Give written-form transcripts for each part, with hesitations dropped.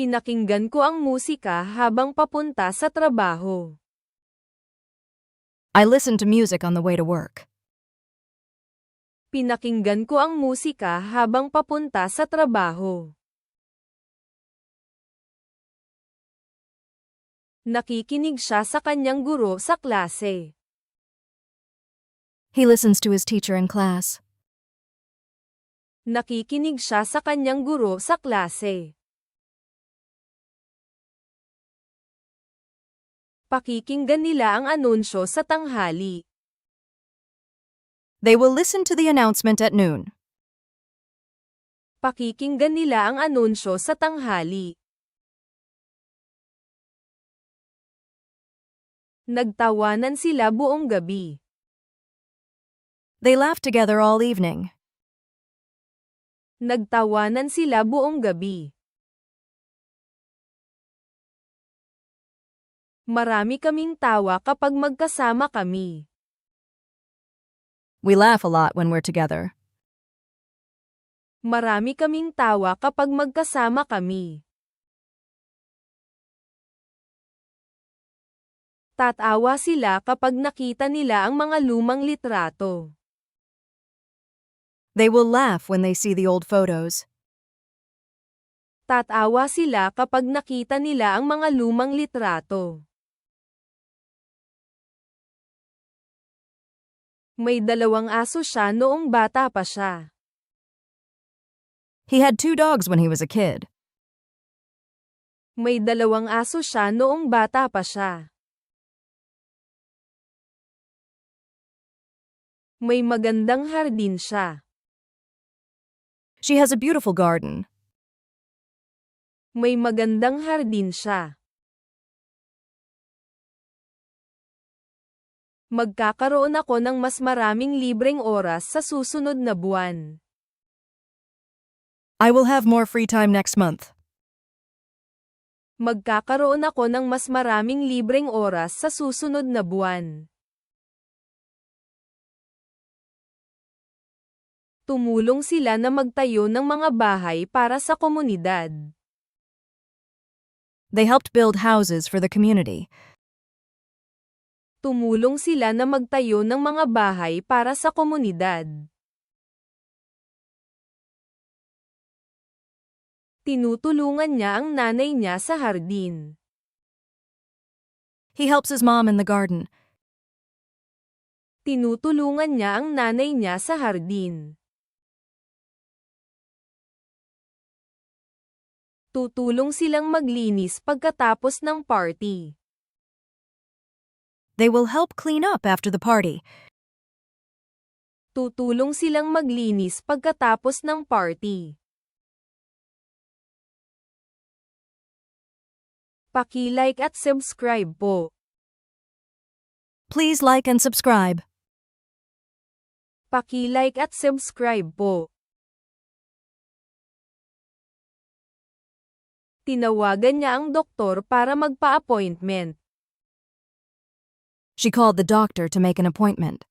Pinakinggan ko ang musika habang papunta sa trabaho. I listened to music on the way to work. Pinakinggan ko ang musika habang papunta sa trabaho. Nakikinig siya sa kanyang guro sa klase. He listens to his teacher in class. Nakikinig siya sa kanyang guro sa klase. Pakikinggan nila ang anunsyo sa tanghali. They will listen to the announcement at noon. Pakikinggan nila ang anunsyo sa tanghali. Nagtawanan sila buong gabi. They laughed together all evening. Nagtawanan sila buong gabi. Marami kaming tawa kapag magkasama kami. We laugh a lot when we're together. Marami kaming tawa kapag magkasama kami. Tatawa sila kapag nakita nila ang mga lumang litrato. They will laugh when they see the old photos. Tatawa sila kapag nakita nila ang mga lumang litrato. May 2 aso siya noong bata pa siya. He had 2 dogs when he was a kid. May 2 aso siya noong bata pa siya. May magandang hardin siya. She has a beautiful garden. May magandang hardin siya. Magkakaroon ako ng mas maraming libreng oras sa susunod na buwan. I will have more free time next month. Magkakaroon ako ng mas maraming libreng oras sa susunod na buwan. Tumulong sila na magtayo ng mga bahay para sa komunidad. They helped build houses for the community. Tumulong sila na magtayo ng mga bahay para sa komunidad. Tinutulungan niya ang nanay niya sa hardin. He helps his mom in the garden. Tinutulungan niya ang nanay niya sa hardin. Tutulong silang maglinis pagkatapos ng party. They will help clean up after the party. Tutulong silang maglinis pagkatapos ng party. Paki-like at subscribe po. Please like and subscribe. Paki-like at subscribe po. Tinawagan niya ang doktor para magpa-appointment. She called the doctor to make an appointment.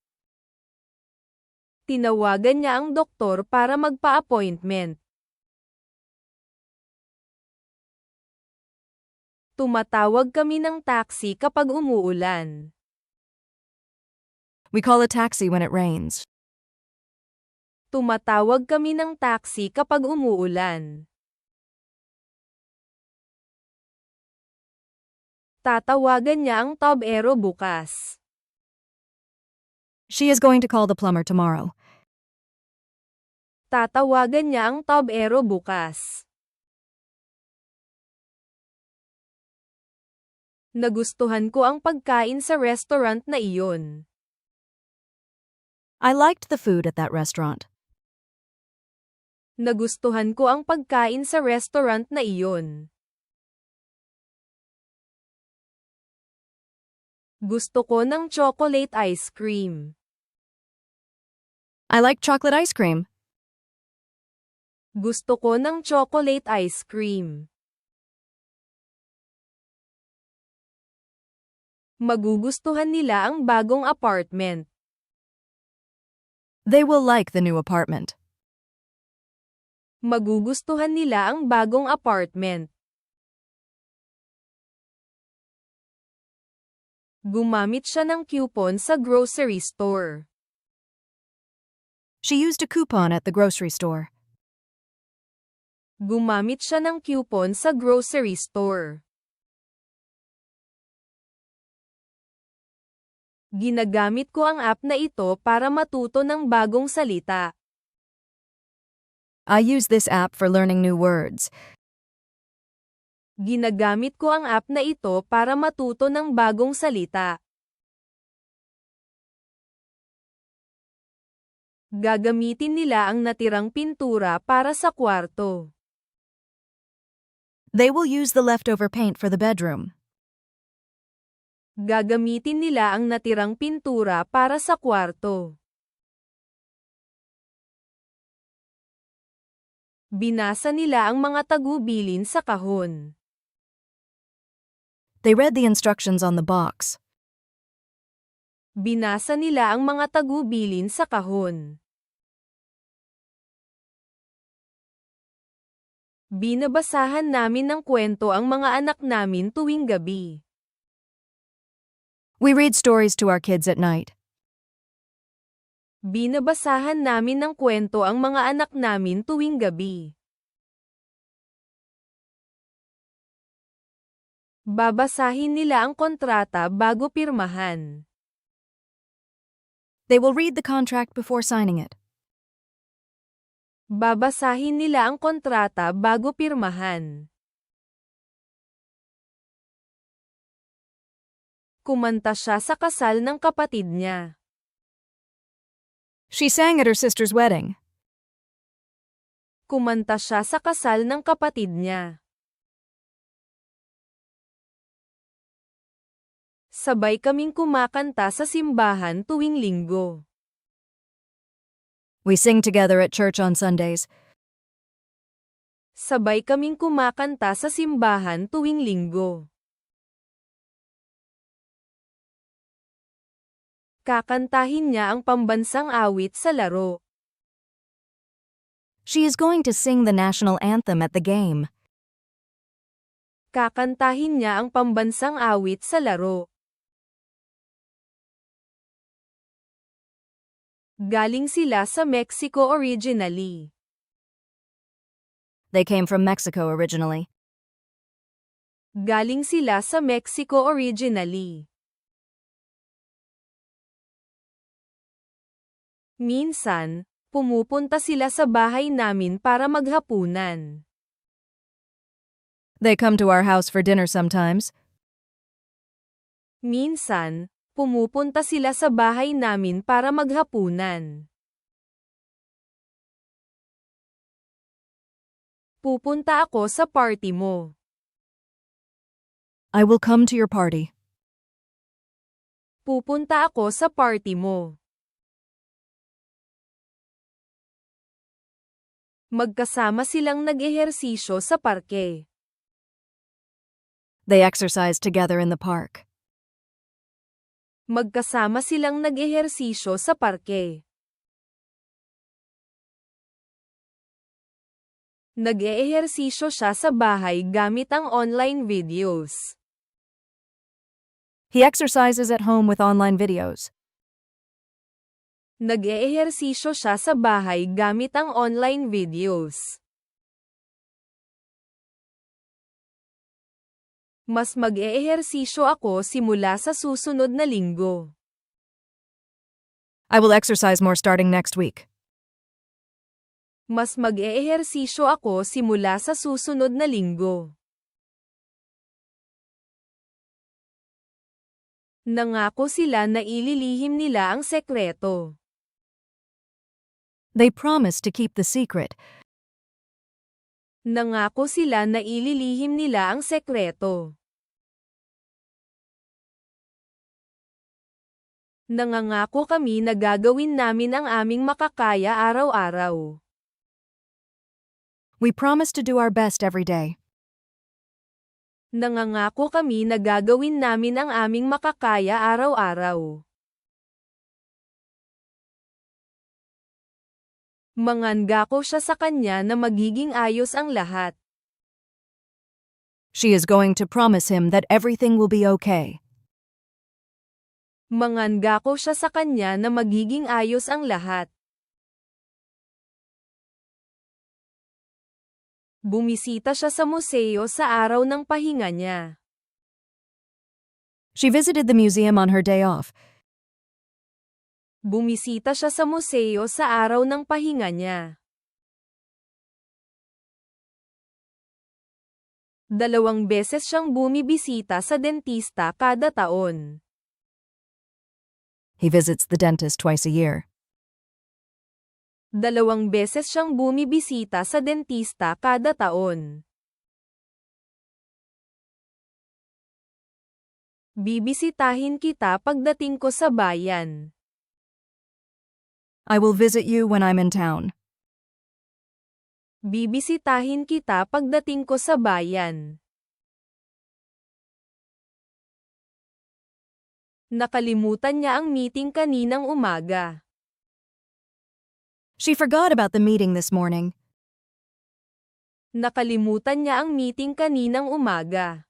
Tinawagan niya ang doktor para magpa-appointment. Tumatawag kami ng taxi kapag umuulan. We call a taxi when it rains. Tumatawag kami ng taxi kapag umuulan. Tatawagan niya ang tubero bukas. She is going to call the plumber tomorrow. Tatawagan niya ang tubero bukas. Nagustuhan ko ang pagkain sa restaurant na iyon. I liked the food at that restaurant. Nagustuhan ko ang pagkain sa restaurant na iyon. Gusto ko ng chocolate ice cream. I like chocolate ice cream. Gusto ko ng chocolate ice cream. Magugustuhan nila ang bagong apartment. They will like the new apartment. Magugustuhan nila ang bagong apartment. Gumamit siya ng coupon sa grocery store. She used a coupon at the grocery store. Gumamit siya ng coupon sa grocery store. Ginagamit ko ang app na ito para matuto ng bagong salita. I use this app for learning new words. Ginagamit ko ang app na ito para matuto ng bagong salita. Gagamitin nila ang natirang pintura para sa kwarto. They will use the leftover paint for the bedroom. Gagamitin nila ang natirang pintura para sa kwarto. Binasa nila ang mga tagubilin sa kahon. They read the instructions on the box. Binasa nila ang mga tagubilin sa kahon. Binabasahan namin ng kwento ang mga anak namin tuwing gabi. We read stories to our kids at night. Binabasahan namin ng kwento ang mga anak namin tuwing gabi. Babasahin nila ang kontrata bago pirmahan. They will read the contract before signing it. Babasahin nila ang kontrata bago pirmahan. Kumanta siya sa kasal ng kapatid niya. She sang at her sister's wedding. Kumanta siya sa kasal ng kapatid niya. Sabay kaming kumakanta sa simbahan tuwing linggo. We sing together at church on Sundays. Sabay kaming kumakanta sa simbahan tuwing linggo. Kakantahin niya ang pambansang awit sa laro. She is going to sing the national anthem at the game. Kakantahin niya ang pambansang awit sa laro. Galing sila sa Mexico originally. They came from Mexico originally. Galing sila sa Mexico originally. Minsan, pumupunta sila sa bahay namin para maghapunan. They come to our house for dinner sometimes. Minsan, pumupunta sila sa bahay namin para maghapunan. Pupunta ako sa party mo. I will come to your party. Pupunta ako sa party mo. Magkasama silang nag-ehersisyo sa parke. They exercise together in the park. Magkasama silang nag-ehersisyo sa parke. Nag-eehersisyo siya sa bahay gamit ang online videos. He exercises at home with online videos. Nag-eehersisyo siya sa bahay gamit ang online videos. Mas mag-eehersisyo ako simula sa susunod na linggo. I will exercise more starting next week. Mas mag-eehersisyo ako simula sa susunod na linggo. Nangako sila na ililihim nila ang sekreto. They promise to keep the secret. Nangako sila na ililihim nila ang sekreto. Nangangako kami na gagawin namin ang aming makakaya araw-araw. We promise to do our best every day. Nangangako kami na gagawin namin ang aming makakaya araw-araw. Mangangako siya sa kanya na magiging ayos ang lahat. She is going to promise him that everything will be okay. Mangangako siya sa kanya na magiging ayos ang lahat. Bumisita siya sa museo sa araw ng pahinga niya. She visited the museum on her day off. Bumisita siya sa museo sa araw ng pahinga niya. 2 beses siyang bumibisita sa dentista kada taon. He visits the dentist twice a year. 2 beses siyang bumibisita sa dentista kada taon. Bibisitahin kita pagdating ko sa bayan. I will visit you when I'm in town. Bibisitahin kita pagdating ko sa bayan. Nakalimutan niya ang meeting kaninang umaga. She forgot about the meeting this morning. Nakalimutan niya ang meeting kaninang umaga.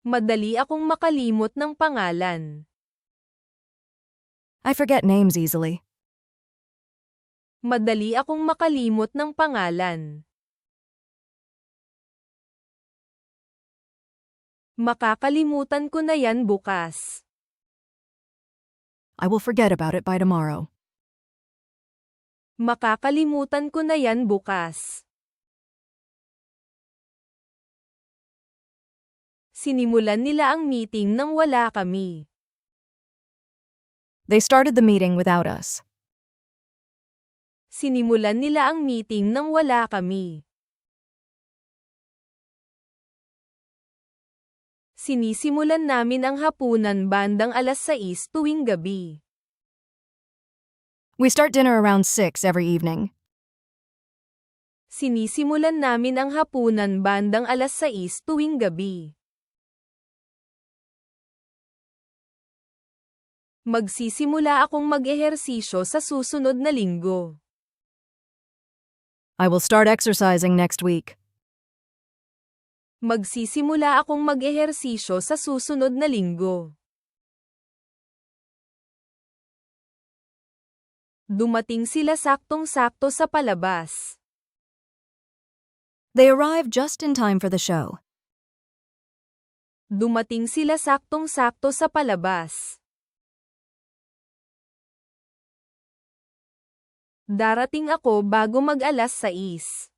Madali akong makalimot ng pangalan. I forget names easily. Madali akong makalimot ng pangalan. Makakalimutan ko na yan bukas. I will forget about it by tomorrow. Makakalimutan ko na yan bukas. Sinimulan nila ang meeting nang wala kami. They started the meeting without us. Sinimulan nila ang meeting nang wala kami. Sinisimulan namin ang hapunan bandang 6:00 tuwing gabi. We start dinner around 6 every evening. Sinisimulan namin ang hapunan bandang 6:00 tuwing gabi. Magsisimula akong mag-ehersisyo sa susunod na linggo. I will start exercising next week. Magsisimula akong mag-ehersisyo sa susunod na linggo. Dumating sila saktong-sakto sa palabas. They arrived just in time for the show. Dumating sila saktong-sakto sa palabas. Darating ako bago mag-alas 6.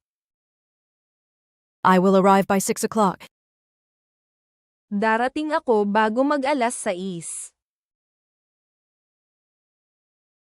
I will arrive by 6 o'clock. Darating ako bago mag-alas 6.